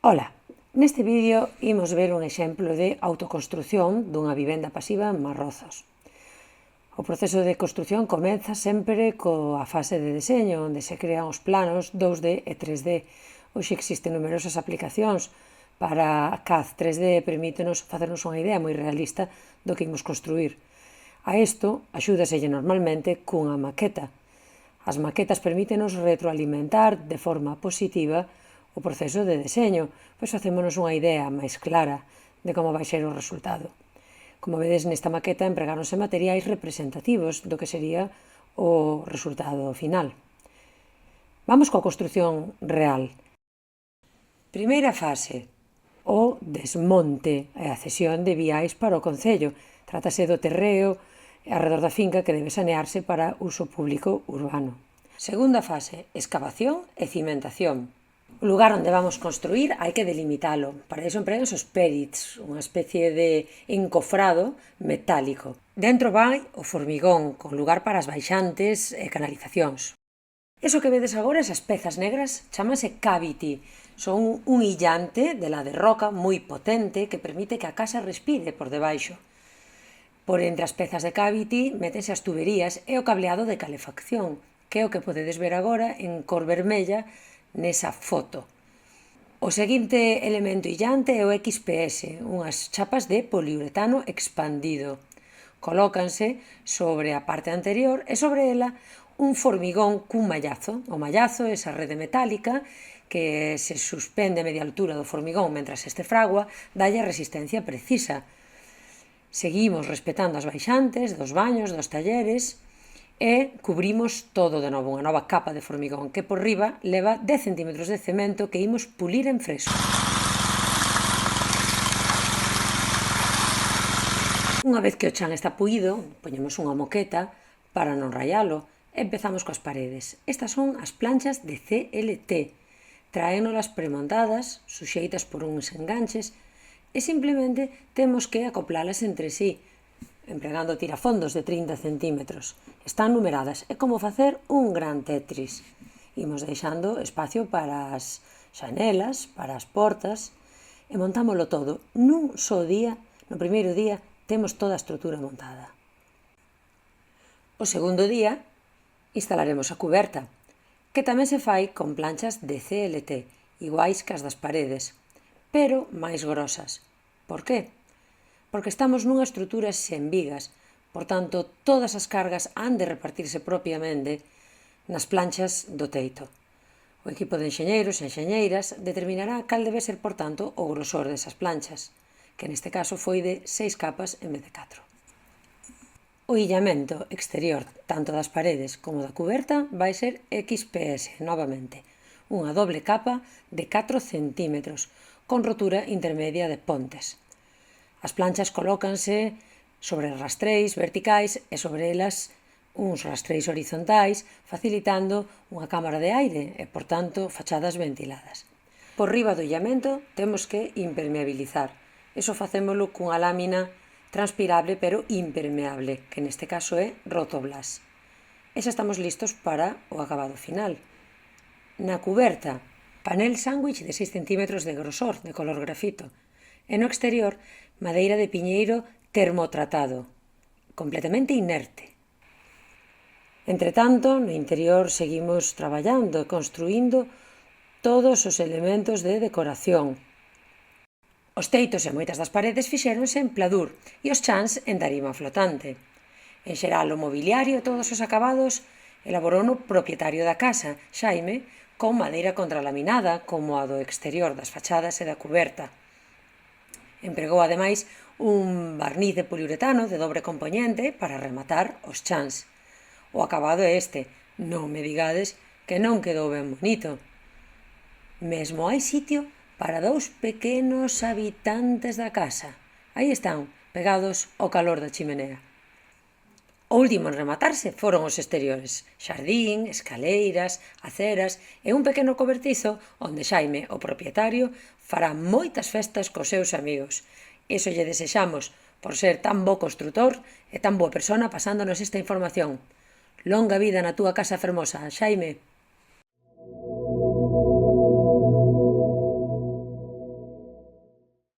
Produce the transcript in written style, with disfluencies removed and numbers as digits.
Ola, neste vídeo imos ver un exemplo de autoconstrución dunha vivenda pasiva en Marrozos. O proceso de construción comeza sempre coa fase de deseño, onde se crean os planos 2D e 3D. Hoxe existen numerosas aplicacións para CAD 3D e permítenos facernos unha idea moi realista do que imos construir. A isto axúdaselle normalmente cunha maqueta. As maquetas permítenos retroalimentar de forma positiva o proceso de deseño, pois facémonos unha idea máis clara de como vai ser o resultado. Como vedes nesta maqueta empregáronse materiais representativos do que sería o resultado final. Vamos coa construción real. Primeira fase, o desmonte e a cesión de viais para o concello. Trátase do terreo arredor da finca que debe sanearse para uso público urbano. Segunda fase, excavación e cimentación. O lugar onde vamos construir hai que delimitalo. Para iso empregamos os perits, unha especie de encofrado metálico. Dentro vai o formigón, con lugar para as baixantes e canalizacións. Eso que vedes agora, esas pezas negras, chamase cavity. Son un illante de la de roca moi potente que permite que a casa respire por debaixo. Por entre as pezas de cavity métense as tuberías e o cableado de calefacción, que é o que podedes ver agora en cor vermella nesa foto. O seguinte elemento illante é o XPS, unhas chapas de poliuretano expandido. Colócanse sobre a parte anterior e sobre ela un formigón cun mallazo. O mallazo é esa rede metálica que se suspende a media altura do formigón mentras este fragua, dalle a resistencia precisa. Seguimos respetando as baixantes dos baños, dos talleres, e cubrimos todo de novo, unha nova capa de formigón que por riba leva 10 cm de cemento que imos pulir en fresco. Unha vez que o chan está puído, poñemos unha moqueta para non rayalo e empezamos coas paredes. Estas son as planchas de CLT. Traénolas premontadas, suxeitas por uns enganches, e simplemente temos que acoplalas entre sí, empregando tirafondos de 30 cm. Están numeradas, é como facer un gran Tetris. Imos deixando espacio para as xanelas, para as portas, e montámolo todo. Nun só día, no primeiro día, temos toda a estrutura montada. O segundo día, instalaremos a cuberta, que tamén se fai con planchas de CLT, iguais que as das paredes, pero máis grosas. Por qué? Porque estamos nunha estrutura sen vigas, por tanto, todas as cargas han de repartirse propiamente nas planchas do teito. O equipo de enxeñeiros e enxeñeiras determinará cal debe ser, por tanto, o grosor desas planchas, que neste caso foi de 6 capas en vez de 4. O illamento exterior, tanto das paredes como da cuberta, vai ser XPS, novamente, unha doble capa de 4 cm, con rotura intermedia de pontes. As planchas colócanse sobre rastreis verticais e sobre elas uns rastreis horizontais, facilitando unha cámara de aire e, por tanto, fachadas ventiladas. Por riba do illamento temos que impermeabilizar. Iso facémolo cunha lámina transpirable pero impermeable, que neste caso é Rotoblas. E xa estamos listos para o acabado final. Na cuberta, panel sándwich de 6 cm de grosor, de color grafito. E no exterior, madeira de piñeiro termotratado, completamente inerte. Entretanto, no interior seguimos traballando e construindo todos os elementos de decoración. Os teitos e moitas das paredes fixéronse en pladur e os chans en tarima flotante. En xeral, o mobiliario e todos os acabados elaborou o propietario da casa, Xaime, con madeira contralaminada como a do exterior das fachadas e da cuberta. Empregou, ademais, un barniz de poliuretano de dobre compoñente para rematar os chans. O acabado é este. Non me digades que non quedou ben bonito. Mesmo hai sitio para 2 pequenos habitantes da casa. Aí están, pegados ao calor da chimenea. O último en rematarse foron os exteriores, xardín, escaleiras, aceras e un pequeno cobertizo onde Xaime, o propietario, fará moitas festas cos seus amigos. Iso lle desexamos por ser tan bo construtor e tan boa persona pasándonos esta información. Longa vida na túa casa fermosa, Xaime.